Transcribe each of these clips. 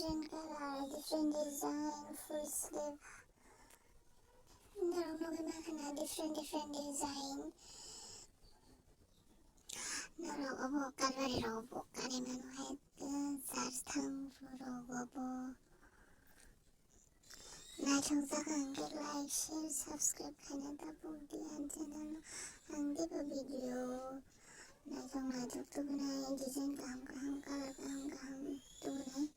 different color, different design full sleeve. Naroon na different design. Naroon obo kalwari robo kare mano hai sarthang robo. Naithong sakang like, share, subscribe kana tapong diyan channel ang di pa video. Naithong tunay design kaham color kaham tunay.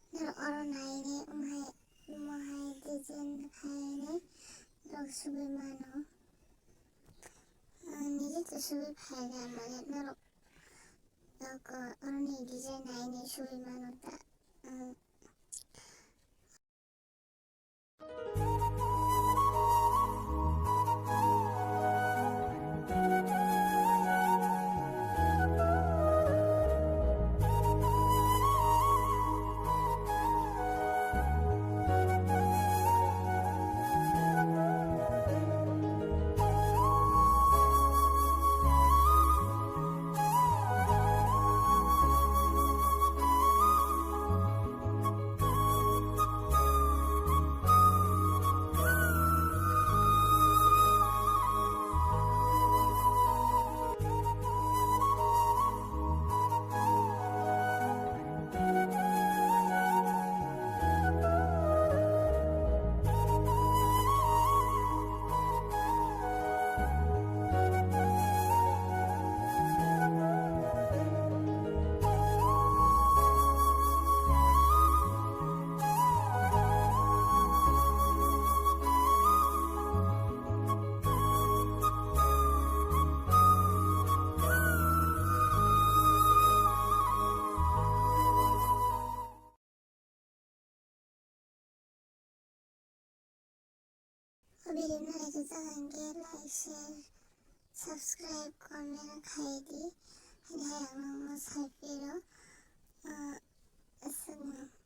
Naro oro naine umhay design khaine log subi mano. Nije to subi phayda mane naro oro ni design naine subi mano ta. Video na ito sakang like, share, subscribe, comment, kaidi. Hinayang mo mas pero asal mo.